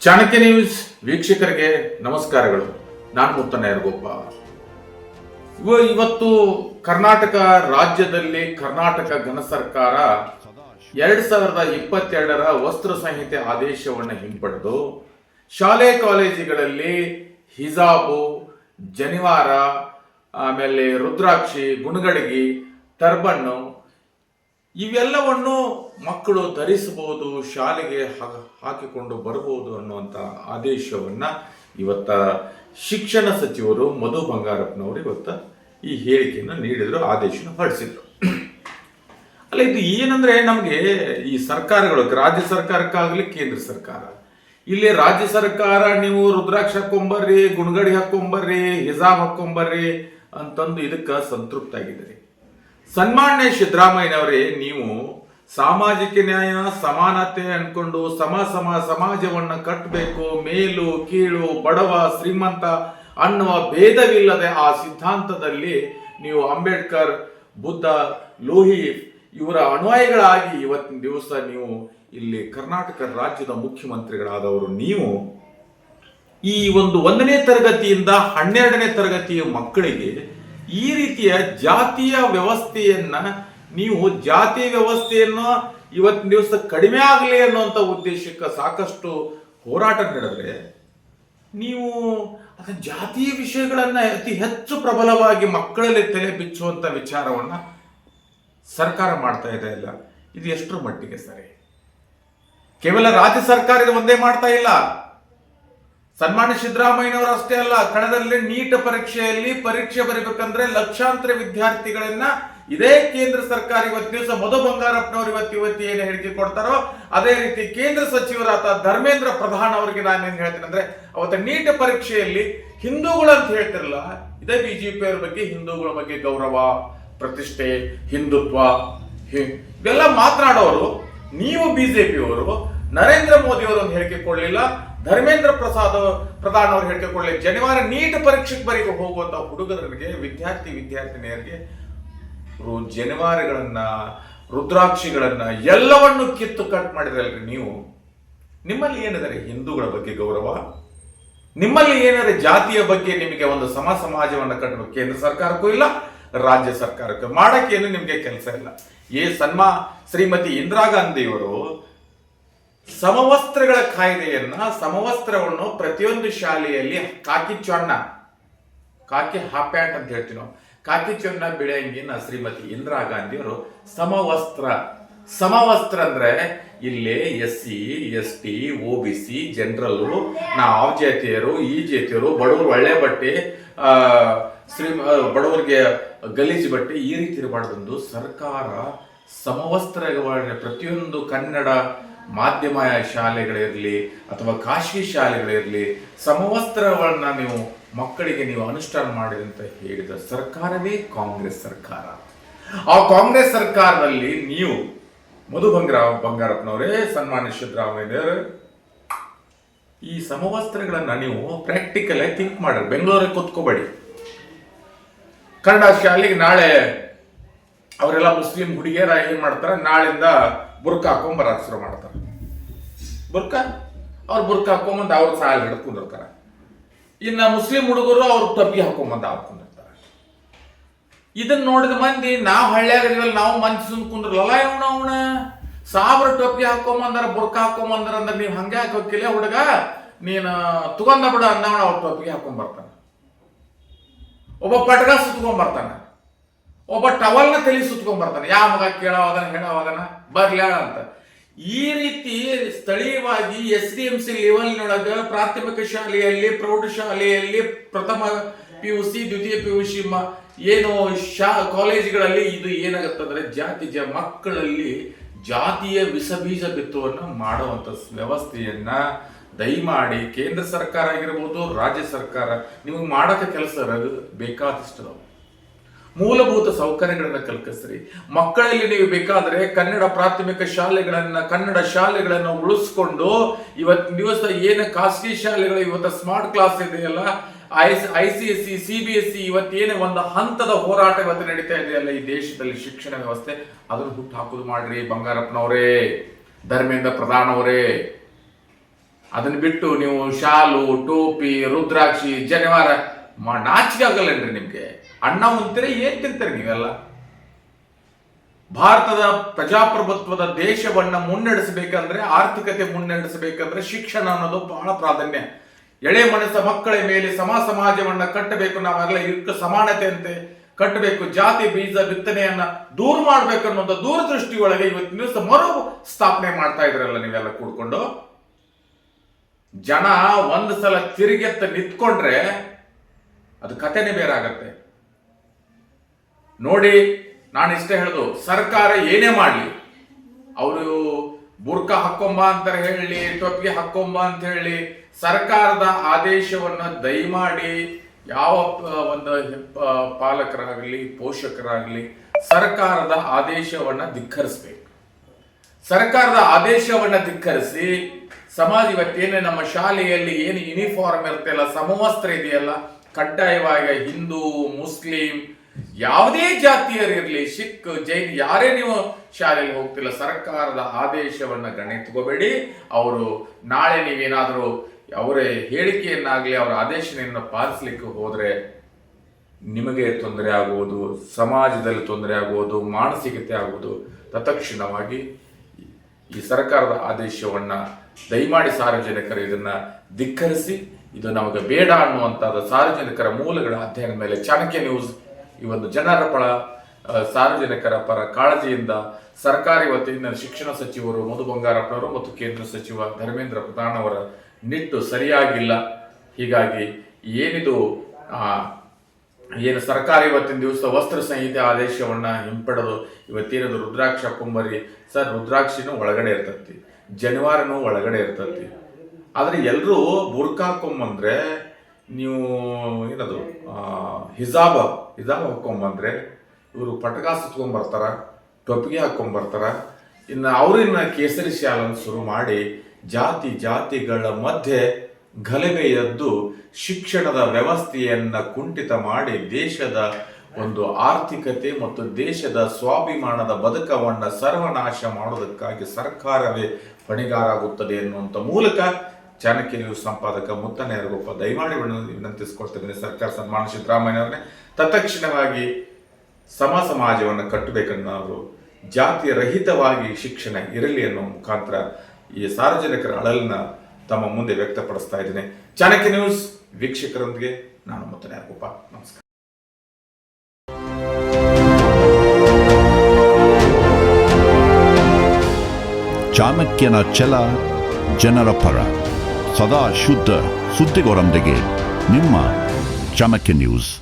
Chanakya news ವೀಕ್ಷಕರಿಗೆ ನಮಸ್ಕಾರಗಳು. ನಾನು ಮುತ್ತನಯರ್ಗೊಪ್ಪ. ಇವತ್ತು ಕರ್ನಾಟಕ ರಾಜ್ಯದಲ್ಲಿ ಕರ್ನಾಟಕ ಘನ ಸರ್ಕಾರ 2022ರ ವಸ್ತ್ರ ಸಂಹಿತೆ ಆದೇಶವನ್ನು ಹಿಂಪಡೆದು ಶಾಲೆ ಕಾಲೇಜುಗಳಲ್ಲಿ ಹಿಜಾಬು, ಜನಿವಾರ, ಆಮೇಲೆ ರುದ್ರಾಕ್ಷಿ, ಗುಣಗಡಗಿ, ಟರ್ಬನ್ನು ಇವೆಲ್ಲವನ್ನು ಮಕ್ಕಳು ಧರಿಸಬಹುದು, ಶಾಲೆಗೆ ಹಾಕಿಕೊಂಡು ಬರಬಹುದು ಅನ್ನುವಂಥ ಆದೇಶವನ್ನ ಇವತ್ತ ಶಿಕ್ಷಣ ಸಚಿವರು ಮಧು ಬಂಗಾರಪ್ಪನವರು ಇವತ್ತ ಈ ಹೇಳಿಕೆಯನ್ನು ನೀಡಿದ್ರು, ಆದೇಶನ ಹೊರಡಿಸಿದ್ರು. ಅಲ್ಲ, ಇದು ಏನಂದ್ರೆ ನಮಗೆ ಈ ಸರ್ಕಾರಗಳು, ರಾಜ್ಯ ಸರ್ಕಾರಕ್ಕಾಗಲಿ ಕೇಂದ್ರ ಸರ್ಕಾರ, ಇಲ್ಲಿ ರಾಜ್ಯ ಸರ್ಕಾರ ನೀವು ರುದ್ರಾಕ್ಷ ಹಾಕೊಂಬರ್ರಿ, ಗುಣಗಡಿ ಹಾಕೊಂಬರ್ರಿ, ಹಿಜಾಬ್ ಹಾಕೊಂಬರ್ರಿ ಅಂತಂದು ಇದಕ್ಕೆ ಸಂತೃಪ್ತ ಆಗಿದ್ದೀರಿ. ಸನ್ಮಾನ್ಯ ಸಿದ್ದರಾಮಯ್ಯನವರೇ, ನೀವು ಸಾಮಾಜಿಕ ನ್ಯಾಯ ಸಮಾನತೆ ಅನ್ಕೊಂಡು ಸಮಾಜವನ್ನ ಕಟ್ಟಬೇಕು, ಮೇಲು ಕೀಳು, ಬಡವ ಶ್ರೀಮಂತ ಅನ್ನುವ ಭೇದವಿಲ್ಲದೆ ಆ ಸಿದ್ಧಾಂತದಲ್ಲಿ ನೀವು ಅಂಬೇಡ್ಕರ್, ಬುದ್ಧ, ಲೋಹಿ ಇವರ ಅನ್ವಯಗಳಾಗಿ ಇವತ್ತಿನ ದಿವಸ ನೀವು ಇಲ್ಲಿ ಕರ್ನಾಟಕ ರಾಜ್ಯದ ಮುಖ್ಯಮಂತ್ರಿಗಳಾದವರು ನೀವು ಈ ಒಂದು 1ನೇ ತರಗತಿಯಿಂದ 12ನೇ ತರಗತಿಯ ಮಕ್ಕಳಿಗೆ ಈ ರೀತಿಯ ಜಾತಿಯ ವ್ಯವಸ್ಥೆಯನ್ನ, ನೀವು ಜಾತಿ ವ್ಯವಸ್ಥೆಯನ್ನು ಇವತ್ತಿನ ದಿವಸ ಕಡಿಮೆ ಆಗಲಿ ಅನ್ನುವಂಥ ಉದ್ದೇಶಕ್ಕೆ ಸಾಕಷ್ಟು ಹೋರಾಟ ನಡೆದ್ರೆ, ನೀವು ಜಾತಿಯ ವಿಷಯಗಳನ್ನ ಅತಿ ಹೆಚ್ಚು ಪ್ರಬಲವಾಗಿ ಮಕ್ಕಳಲ್ಲಿ ತಲೆ ಬಿಚ್ಚುವಂತ ವಿಚಾರವನ್ನ ಸರ್ಕಾರ ಮಾಡ್ತಾ ಇದೆ. ಇಲ್ಲ, ಇದು ಎಷ್ಟರ ಮಟ್ಟಿಗೆ ಸರಿ? ಕೇವಲ ರಾಜ್ಯ ಸರ್ಕಾರ ಇದು ಒಂದೇ ಮಾಡ್ತಾ ಇಲ್ಲ. ಸನ್ಮಾನ್ಯ ಸಿದ್ದರಾಮಯ್ಯನವರು ಅಷ್ಟೇ ಅಲ್ಲ, ಕಳೆದಲ್ಲಿ ನೀಟ್ ಪರೀಕ್ಷೆಯಲ್ಲಿ ಪರೀಕ್ಷೆ ಬರೀಬೇಕಂದ್ರೆ ಲಕ್ಷಾಂತರ ವಿದ್ಯಾರ್ಥಿಗಳನ್ನ ಇದೇ ಕೇಂದ್ರ ಸರ್ಕಾರ ಇವತ್ತು ದಿವಸ ಮಧು ಬಂಗಾರಪ್ಪನವರು ಇವತ್ತು ಏನು ಹೇಳಿಕೆ ಕೊಡ್ತಾರೋ ಅದೇ ರೀತಿ ಕೇಂದ್ರ ಸಚಿವರಾದ ಧರ್ಮೇಂದ್ರ ಪ್ರಧಾನ್ ಅವರಿಗೆ ನಾನೇನು ಹೇಳ್ತೇನೆ ಅಂದ್ರೆ, ಅವತ್ತ ನೀಟ್ ಪರೀಕ್ಷೆಯಲ್ಲಿ ಹಿಂದೂಗಳು ಅಂತ ಹೇಳ್ತಿರಲ್ಲ, ಇದೇ ಬಿಜೆಪಿಯವರ ಬಗ್ಗೆ ಹಿಂದೂಗಳ ಬಗ್ಗೆ ಗೌರವ, ಪ್ರತಿಷ್ಠೆ, ಹಿಂದುತ್ವ ಇವೆಲ್ಲ ಮಾತನಾಡೋರು ನೀವು ಬಿಜೆಪಿಯವರು. ನರೇಂದ್ರ ಮೋದಿ ಅವರು ಒಂದು ಹೇಳಿಕೆ ಕೊಡಲಿಲ್ಲ, ಧರ್ಮೇಂದ್ರ ಪ್ರಧಾನ್ ಅವರು ಹೇಳಿಕೆ ಕೊಡಲಿಲ್ಲ. ಜನಿವಾರ ನೀಟ್ ಪರೀಕ್ಷೆಗೆ ಬರೀಗೆ ಹೋಗುವಂತ ಹುಡುಗರಿಗೆ, ವಿದ್ಯಾರ್ಥಿನಿಯರಿಗೆ ಜನಿವಾರಗಳನ್ನ, ರುದ್ರಾಕ್ಷಿಗಳನ್ನ ಎಲ್ಲವನ್ನು ಕಿತ್ತು ಕಟ್ ಮಾಡಿದ್ರಲ್ರಿ ನೀವು. ನಿಮ್ಮಲ್ಲಿ ಏನಿದೆ ಹಿಂದೂಗಳ ಬಗ್ಗೆ ಗೌರವ? ನಿಮ್ಮಲ್ಲಿ ಏನಾದ್ರೆ ಜಾತಿಯ ಬಗ್ಗೆ ನಿಮಗೆ ಒಂದು ಸಮಾಜವನ್ನ ಕಟ್ಟಬೇಕು? ಕೇಂದ್ರ ಸರ್ಕಾರಕ್ಕೂ ಇಲ್ಲ, ರಾಜ್ಯ ಸರ್ಕಾರಕ್ಕೂ ಮಾಡಕ್ಕೇನು ನಿಮ್ಗೆ ಕೆಲಸ ಇಲ್ಲ. ಶ್ರೀಮತಿ ಇಂದಿರಾ ಗಾಂಧಿಯವರು ಸಮವಸ್ತ್ರಗಳ ಕಾಯ್ದೆಯನ್ನ, ಸಮವಸ್ತ್ರವನ್ನು ಪ್ರತಿಯೊಂದು ಶಾಲೆಯಲ್ಲಿ ಕಾಕಿ ಹಾಫ್ ಪ್ಯಾಂಟ್ ಅಂತ ಹೇಳ್ತೀವಿ ನಾವು, ಕಾಕಿ ಚೊನ್ನ ಬೆಳೆಯಂಗಿನ ಶ್ರೀಮತಿ ಇಂದಿರಾ ಗಾಂಧಿಯವರು ಸಮವಸ್ತ್ರ ಅಂದ್ರೆ ಇಲ್ಲಿ SC ST OBC ಜನರಲ್, ನಾವು ಜಾತಿಯರು, ಈ ಜಾತಿಯರು, ಬಡವರು ಒಳ್ಳೆ ಬಟ್ಟೆ, ಬಡವರಿಗೆ ಗಲೀಜು ಬಟ್ಟೆ ಈ ರೀತಿ ಇರಬಾರ್ದು. ಸರ್ಕಾರ ಸಮವಸ್ತ್ರಗಳ ಪ್ರತಿಯೊಂದು ಕನ್ನಡ ಮಾಧ್ಯಮ ಶಾಲೆಗಳಿರಲಿ ಅಥವಾ ಖಾಸಗಿ ಶಾಲೆಗಳಿರಲಿ ಸಮವಸ್ತ್ರಗಳನ್ನ ನೀವು ಮಕ್ಕಳಿಗೆ ನೀವು ಅನುಷ್ಠಾನ ಮಾಡಿರಿ ಅಂತ ಹೇಳಿದ ಸರ್ಕಾರವೇ ಕಾಂಗ್ರೆಸ್ ಸರ್ಕಾರ. ಆ ಕಾಂಗ್ರೆಸ್ ಸರ್ಕಾರದಲ್ಲಿ ನೀವು ಮಧು ಬಂಗಾರಪ್ಪನವರೇ, ಸನ್ಮಾನ್ಯ ಸಿದ್ದರಾಮಯ್ಯನವರೇ, ಈ ಸಮವಸ್ತ್ರಗಳನ್ನ ನೀವು ಪ್ರಾಕ್ಟಿಕಲ್ ಆಗಿ ಥಿಂಕ್ ಮಾಡ್ರಿ. ಬೆಂಗಳೂರಿಗೆ ಕೂತ್ಕೋಬೇಡಿ. ಕನ್ನಡ ಶಾಲೆಗೆ ನಾಳೆ ಅವರೆಲ್ಲ ಮುಸ್ಲಿಂ ಹುಡುಗಿಯರ ಏನ್ ಮಾಡ್ತಾರೆ, ನಾಳಿಂದ ಬುರ್ಕಾ ಹಾಕೊಂಡ್ ಬರಕ್ ಶುರು ಮಾಡ್ತಾರೆ. ಅವ್ರು ಬುರ್ಕಾ ಹಾಕೊಂಬಂದು ಅವ್ರ ಸಾಲ ಹಿಡ್ಕೊಂಡಿರ್ತಾರೆ. ಇನ್ನ ಮುಸ್ಲಿಂ ಹುಡುಗರು ಅವ್ರ ಟೊಪ್ಪಿ ಹಾಕೊಂಬಂದು ಹಾಕೊಂಡಿರ್ತಾರೆ. ಇದನ್ನ ನೋಡಿದ ಮಂದಿ, ನಾವು ಹಳ್ಳಿಯಾಗದಿವಲ್ಲ, ನಾವು ಮಂದಿ ಸುಮ್ ಕುಂದ್ರಲ್ಲ, ಅವನ ಸಾವಿರ ಟೊಪ್ಪಿ ಹಾಕೊಂಬಂದಾರ, ಬುರ್ಕಾ ಹಾಕೊಂಬಂದಾರ ಅಂದ್ರೆ ನೀವು ಹಂಗೆ ಹಾಕೋಕಿಲ್ಲ ಹುಡುಗ, ನೀನು ತಗೊಂಡ ಬಿಡ ಅನ್ನವಣ ಅವ್ರ ಟೊಪ್ಪಿಗೆ ಹಾಕೊಂಡ್ ಬರ್ತಾನೆ. ಒಬ್ಬ ಪಟ್ಗ ಸುತ್ಕೊಂಡ್ ಬರ್ತಾನೆ, ಒಬ್ಬ ಟವಲ್ನ ತಲೆ ಸುತ್ಕೊಂಡ್ ಬರ್ತಾನೆ. ಯಾವ ಮಗ ಕೇಳೋದನ ಹೇಳೋದನ ಬರ್ಲಿ ಅಂತ. ಈ ರೀತಿ ಸ್ಥಳೀಯವಾಗಿ SDMC ಲೆವೆಲ್ನೊಳಗ ಪ್ರಾಥಮಿಕ ಶಾಲೆಯಲ್ಲಿ, ಪ್ರೌಢಶಾಲೆಯಲ್ಲಿ, ಪ್ರಥಮ PUC, ದ್ವಿತೀಯ PUC ಏನು ಕಾಲೇಜುಗಳಲ್ಲಿ ಇದು ಏನಾಗತ್ತಂದ್ರೆ ಮಕ್ಕಳಲ್ಲಿ ಜಾತಿಯ ವಿಷಬೀಜ ಬಿತ್ತುವನ್ನು ಮಾಡುವಂತ ವ್ಯವಸ್ಥೆಯನ್ನ ದಯಮಾಡಿ ಕೇಂದ್ರ ಸರ್ಕಾರ ಆಗಿರ್ಬೋದು, ರಾಜ್ಯ ಸರ್ಕಾರ ನಿಮಗೆ ಮಾಡಕ್ಕೆ ಕೆಲಸ ಬೇಕಾದಷ್ಟು ಮೂಲಭೂತ ಸೌಕರ್ಯಗಳನ್ನ ಕಲ್ಪಿಸ್ರಿ. ಮಕ್ಕಳಲ್ಲಿ ನೀವು ಬೇಕಾದ್ರೆ ಕನ್ನಡ ಪ್ರಾಥಮಿಕ ಶಾಲೆಗಳನ್ನ, ಕನ್ನಡ ಶಾಲೆಗಳನ್ನು ಉಳಿಸ್ಕೊಂಡು ಇವತ್ತಿನ ದಿವಸ ಏನು ಖಾಸಗಿ ಶಾಲೆಗಳು ಇವತ್ತು ಸ್ಮಾರ್ಟ್ ಕ್ಲಾಸ್ ಇದೆಯಲ್ಲ, ICSE, CBSE ಇವತ್ತೇನೇ ಒಂದು ಹಂತದ ಹೋರಾಟ ಇವತ್ತು ನಡೀತಾ ಇದೆಯಲ್ಲ ಈ ದೇಶದಲ್ಲಿ ಶಿಕ್ಷಣ ವ್ಯವಸ್ಥೆ, ಅದನ್ನು ಹುಟ್ಟು ಹಾಕುದು ಮಾಡ್ರಿ ಬಂಗಾರಪ್ಪನವರೇ, ಧರ್ಮೇಂದ್ರ ಪ್ರಧಾನ್ ಅವರೇ. ಅದನ್ನ ಬಿಟ್ಟು ನೀವು ಶಾಲು, ಟೋಪಿ, ರುದ್ರಾಕ್ಷಿ, ಜನಿವಾರ ನಾಚಿಕೆ ಆಗಲ್ಲೇನ್ರಿ ನಿಮ್ಗೆ? ಅಣ್ಣ ಉಂತೀರಿ, ಏನ್ ತಿಂತೀರಿ ನೀವೆಲ್ಲ? ಭಾರತದ ಪ್ರಜಾಪ್ರಭುತ್ವದ ದೇಶವನ್ನ ಮುನ್ನಡೆಸಬೇಕಂದ್ರೆ, ಆರ್ಥಿಕತೆ ಮುನ್ನಡೆಸಬೇಕಂದ್ರೆ ಶಿಕ್ಷಣ ಅನ್ನೋದು ಬಹಳ ಪ್ರಾಧಾನ್ಯ. ಎಳೆ ಮನಸ್ಸ ಮಕ್ಕಳ ಮೇಲೆ ಸಮಾಜವನ್ನ ಕಟ್ಟಬೇಕು. ನಾವೆಲ್ಲ ಯುಕ್ತ ಸಮಾನತೆ ಅಂತೆ ಕಟ್ಟಬೇಕು. ಜಾತಿ ಬೀಜ ಬಿತ್ತನೆಯನ್ನ ದೂರ ಮಾಡ್ಬೇಕು ಅನ್ನೋದು ದೂರದೃಷ್ಟಿ ಒಳಗೆ ಇವತ್ತಿನ ದಿವಸ ಮರು ಸ್ಥಾಪನೆ ಮಾಡ್ತಾ ಇದ್ರಲ್ಲ ನೀವೆಲ್ಲ ಕೂಡ್ಕೊಂಡು. ಜನ ಒಂದು ಸಲ ತಿರುಗೆತ್ತ ನಿಂತ್ಕೊಂಡ್ರೆ ಅದು ಕಥೆನೇ ಬೇರೆ ಆಗತ್ತೆ ನೋಡಿ. ನಾನು ಇಷ್ಟೇ ಹೇಳುದು, ಸರ್ಕಾರ ಏನೇ ಮಾಡಲಿ, ಅವರು ಬುರ್ಕಾ ಹಾಕೊಂಬ ಅಂತ ಹೇಳಿ, ಟೊಪ್ಪಿಗೆ ಹಾಕೊಂಬ ಅಂತ ಹೇಳಿ, ಸರ್ಕಾರದ ಆದೇಶವನ್ನ ದಯಮಾಡಿ ಯಾವ ಒಂದು ಪಾಲಕರಾಗಲಿ ಪೋಷಕರಾಗಲಿ ಸರ್ಕಾರದ ಆದೇಶವನ್ನ ಧಿಕ್ಕರಿಸ್ಬೇಕು. ಸರ್ಕಾರದ ಆದೇಶವನ್ನ ಧಿಕ್ಕರಿಸಿ ಸಮಾಜ ಇವತ್ತೇನೆ ನಮ್ಮ ಶಾಲೆಯಲ್ಲಿ ಏನು ಯೂನಿಫಾರ್ಮ್ ಇರುತ್ತಲ್ಲ, ಸಮವಸ್ತ್ರ ಇದೆಯಲ್ಲ, ಕಡ್ಡಾಯವಾಗಿ ಹಿಂದೂ, ಮುಸ್ಲಿಂ, ಯಾವುದೇ ಜಾತಿಯರಿರ್ಲಿ, ಸಿಖ್, ಜೈನ್, ಯಾರೇ ನೀವು ಶಾಲೆಯಲ್ಲಿ ಹೋಗ್ತಿಲ್ಲ, ಸರ್ಕಾರದ ಆದೇಶವನ್ನ ಗಣಿತಗೋಬೇಡಿ. ಅವರು ನಾಳೆ ನೀವೇನಾದರೂ ಅವರ ಹೇಳಿಕೆಯನ್ನಾಗಲಿ ಅವರ ಆದೇಶವನ್ನು ಪಾಲಿಸ್ಲಿಕ್ಕೆ ಹೋದ್ರೆ ನಿಮಗೆ ತೊಂದರೆ ಆಗುವುದು, ಸಮಾಜದಲ್ಲಿ ತೊಂದರೆ ಆಗುವುದು, ಮಾನಸಿಕತೆ ಆಗುವುದು. ತತ್ಕ್ಷಣವಾಗಿ ಈ ಸರ್ಕಾರದ ಆದೇಶವನ್ನ ದಯಮಾಡಿ ಸಾರ್ವಜನಿಕರು ಇದನ್ನ ಧಿಕ್ಕರಿಸಿ, ಇದು ನಮಗೆ ಬೇಡ ಅನ್ನುವಂಥದ್ದು ಸಾರ್ವಜನಿಕರ ಮೂಲಗಳ ಅಧ್ಯಯನದ ಮೇಲೆ ಚಾಣಕ್ಯ ನ್ಯೂಸ್ ಈ ಒಂದು ಜನರ ಸಾರ್ವಜನಿಕರ ಪರ ಕಾಳಜಿಯಿಂದ ಸರ್ಕಾರಿ ವತಿಯಿಂದ ಶಿಕ್ಷಣ ಸಚಿವರು ಮಧು ಬಂಗಾರಪ್ಪನವರು ಮತ್ತು ಕೇಂದ್ರ ಸಚಿವ ಧರ್ಮೇಂದ್ರ ಪ್ರಧಾನ್ ಅವರ ನಿಟ್ಟು ಸರಿಯಾಗಿಲ್ಲ. ಹೀಗಾಗಿ ಏನು ಸರ್ಕಾರ ಇವತ್ತಿನ ದಿವಸ ವಸ್ತ್ರ ಸಂಹಿತೆ ಆದೇಶವನ್ನ ಹಿಂಪಡೆದು ಇವತ್ತೇನದು ರುದ್ರಾಕ್ಷ ಹಾಕೊಂಬರಿ ಸರ್, ರುದ್ರಾಕ್ಷಿನೂ ಒಳಗಡೆ ಇರ್ತತಿ, ಜನಿವಾರನೂ ಒಳಗಡೆ ಇರ್ತತಿ. ಆದ್ರೆ ಎಲ್ಲರೂ ಬುರ್ಕಾ ಹಾಕೊಂಬಂದ್ರೆ, ನೀವು ಏನದು ಹಿಜಾಬ್ ಹಾಕೊಂಬಂದ್ರೆ ಇವರು ಪಟಕ ಸುತ್ಕೊಂಡ್ಬರ್ತಾರ, ಟೊಪ್ಪಿಗೆ ಹಾಕೊಂಡ್ಬರ್ತಾರ. ಇನ್ನು ಕೇಸರಿ ಶಾಲನ್ನು ಶುರು ಮಾಡಿ ಜಾತಿಗಳ ಮಧ್ಯೆ ಗಲಭೆ ಎದ್ದು ಶಿಕ್ಷಣದ ವ್ಯವಸ್ಥೆಯನ್ನ ಕುಂಠಿತ ಮಾಡಿ ದೇಶದ ಒಂದು ಆರ್ಥಿಕತೆ ಮತ್ತು ದೇಶದ ಸ್ವಾಭಿಮಾನದ ಬದುಕವನ್ನ ಸರ್ವನಾಶ ಮಾಡೋದಕ್ಕಾಗಿ ಸರ್ಕಾರವೇ ಹೊಣೆಗಾರಾಗುತ್ತದೆ ಎನ್ನುವಂಥ ಮೂಲಕ ಚಾಣಕ್ಯ ನ್ಯೂಸ್ ಸಂಪಾದಕ ಮುತ್ತಣ್ಣ ಯರಗೋಪ ದಯಮಾಡಿ ವಿನಂತಿಸಿಕೊಳ್ತಿದ್ದೇನೆ ಸರ್ಕಾರ ಸನ್ಮಾನ್ಯ ಸಿದ್ದರಾಮಯ್ಯ ಅವರನ್ನೇ ತತ್ಕ್ಷಣವಾಗಿ ಸಮಾಜವನ್ನು ಕಟ್ಟಬೇಕನ್ನೋರು ಜಾತಿ ರಹಿತವಾಗಿ ಶಿಕ್ಷಣ ಇರಲಿ ಅನ್ನೋ ಮುಖಾಂತರ ಈ ಸಾರ್ವಜನಿಕರ ಅಳಲನ್ನ ತಮ್ಮ ಮುಂದೆ ವ್ಯಕ್ತಪಡಿಸ್ತಾ ಇದ್ದೇನೆ. ಚಾಣಕ್ಯ ನ್ಯೂಸ್ ವೀಕ್ಷಕರೊಂದಿಗೆ ನಾನು ಮುತ್ತಣ್ಣ ಯರಗೋಪ. ನಮಸ್ಕಾರ. ಚಾಣಕ್ಯನ ಛಲ ಜನರ ಪರ, ಸದಾ ಶುದ್ಧ ಸುದ್ದಿಗಳೊಂದಿಗೆ ನಿಮ್ಮ ಚಾಣಕ್ಯ ನ್ಯೂಸ್.